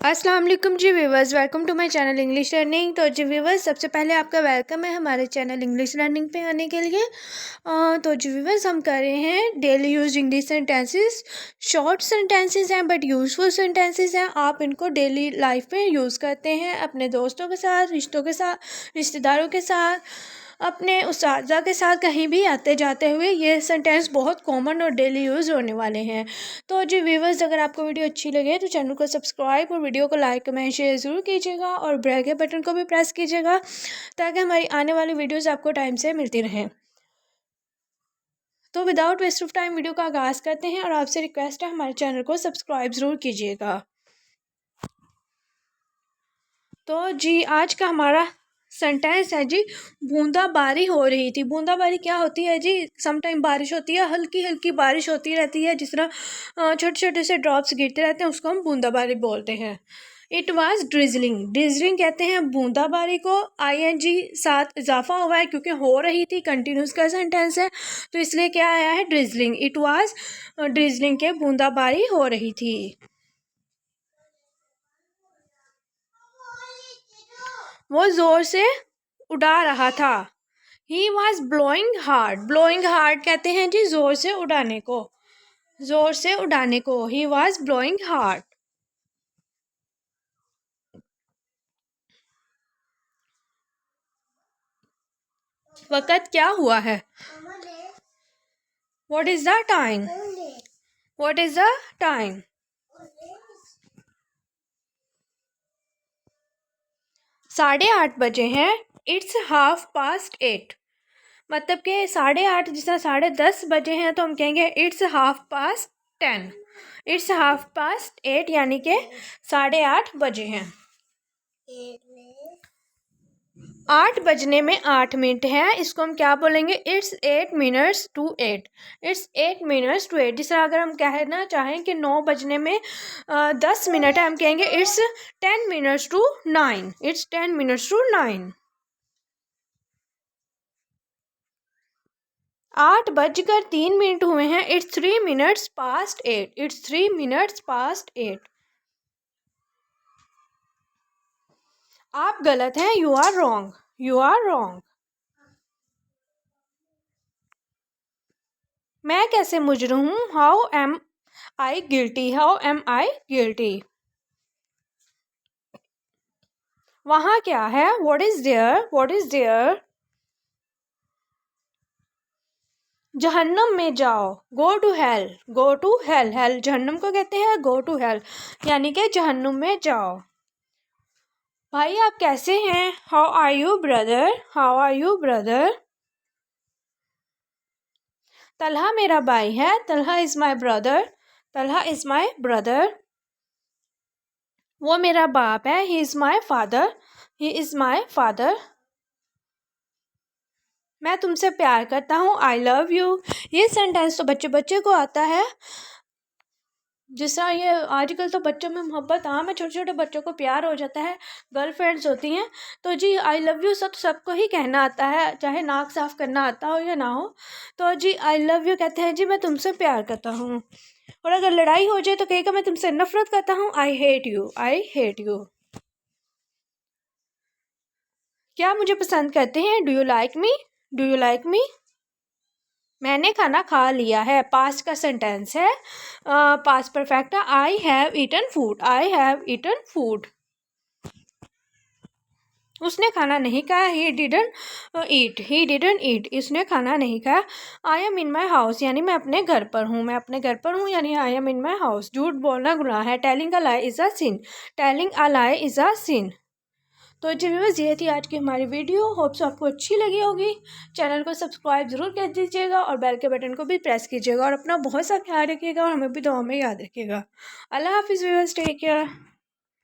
अस्सलाम वालेकुम जी viewers, welcome to my channel English learning. तो जी व्यूवर्स, सबसे पहले आपका वेलकम है हमारे चैनल इंग्लिश लर्निंग पे आने के लिए। तो जी व्यूवर्स, हम कर रहे हैं daily use English sentences. Short sentences हैं बट यूज़फुल सेंटेंसेस हैं। आप इनको डेली लाइफ में यूज़ करते हैं अपने दोस्तों के साथ, रिश्तों के साथ, रिश्तेदारों के साथ, अपने उस्ताज़ा के साथ, कहीं भी आते जाते हुए ये सेंटेंस बहुत कॉमन और डेली यूज़ होने वाले हैं। तो जी व्यूवर्स, अगर आपको वीडियो अच्छी लगे तो चैनल को सब्सक्राइब और वीडियो को लाइक कमेंट शेयर ज़रूर कीजिएगा और बेल के बटन को भी प्रेस कीजिएगा ताकि हमारी आने वाली वीडियोस आपको टाइम से मिलती रहें। तो without waste of time video का आगाज़ करते हैं और आपसे रिक्वेस्ट है हमारे चैनल को सब्सक्राइब ज़रूर कीजिएगा। तो जी आज का हमारा सेंटेंस है जी, बूंदाबारी हो रही थी। बूंदाबारी क्या होती है जी? सम टाइम बारिश होती है, हल्की हल्की बारिश होती रहती है, जिस तरह छोटे छोटे से ड्रॉप्स गिरते रहते हैं, उसको हम बूंदाबारी बोलते हैं। It was drizzling. ड्रिजलिंग कहते हैं बूंदाबारी को। आईएनजी साथ इजाफा हुआ है क्योंकि हो रही थी, कंटिन्यूस का सेंटेंस है, तो इसलिए क्या आया है? ड्रिजलिंग। इट वाज ड्रिजलिंग के बूंदाबारी हो रही थी। वो जोर से उड़ा रहा था। He was blowing hard. Blowing hard कहते हैं जी जोर से उड़ाने को। जोर से उड़ाने को ही वॉज ब्लोइंग हार्ड। वक़्त क्या हुआ है? What is the time? What is the time? 8:30 बजे हैं। इट्स 8:30। मतलब कि 8:30, जिस तरह 10:30 बजे हैं तो हम कहेंगे इट्स 10:30। इट्स 8:30 यानी कि 8:30 बजे हैं। 8 बजने में 8 मिनट है, इसको हम क्या बोलेंगे? It's 8 minutes to 8। It's 8 minutes to 8। जिस तरह अगर हम कहना चाहें कि 9 बजने में 10 मिनट है, हम कहेंगे it's 10 minutes to 9। It's 10 minutes to 9। 8:03 हुए हैं। It's 3 minutes past 8। It's 3 minutes past 8। आप गलत हैं। You are wrong. You are wrong. मैं कैसे मुजरिम हूँ? How am I guilty. How am I guilty. वहाँ क्या है? What is there? What is there? जहन्नुम में जाओ। Go to hell. Go to hell. Hell जहन्नुम को कहते हैं। गो टू हेल यानी कि जहन्नुम में जाओ। भाई आप कैसे हैं? How are you brother? How are you brother? Talha मेरा भाई है। Talha is my brother. Talha is my brother. वो मेरा बाप है। He is my father. He is my father. मैं तुमसे प्यार करता हूँ। I love you. ये सेंटेंस तो बच्चे बच्चे को आता है। जिस तरह ये आजकल तो बच्चों में मोहब्बत आम है, छोटे छोटे बच्चों को प्यार हो जाता है, गर्लफ्रेंड्स होती हैं, तो जी आई लव यू सबको ही कहना आता है, चाहे नाक साफ करना आता हो या ना हो। तो जी आई लव यू कहते हैं जी मैं तुमसे प्यार करता हूँ। और अगर लड़ाई हो जाए तो कहेगा मैं तुमसे नफरत करता हूँ। I hate you. I hate you. क्या मुझे पसंद करते हैं? Do you like me? Do you like me? मैंने खाना खा लिया है। पास्ट का सेंटेंस है, पास्ट परफेक्ट है। I have eaten food. I have eaten food. उसने खाना नहीं खाया। He didn't eat. He didn't eat. इसने खाना नहीं खाया। I am in my house यानी मैं अपने घर पर हूँ। मैं अपने घर पर हूँ यानी I am in my house. झूठ बोलना गुनाह है। Telling a lie is a sin. Telling a lie is a sin. तो जी व्यूअर्स, ये थी आज की हमारी वीडियो। होप्स आपको अच्छी लगी होगी। चैनल को सब्सक्राइब जरूर कर दीजिएगा और बेल के बटन को भी प्रेस कीजिएगा और अपना बहुत सा ख्याल रखिएगा और हमें भी दुआ में याद रखिएगा। अल्लाह हाफिज़ व्यूअर्स, टेक केयर।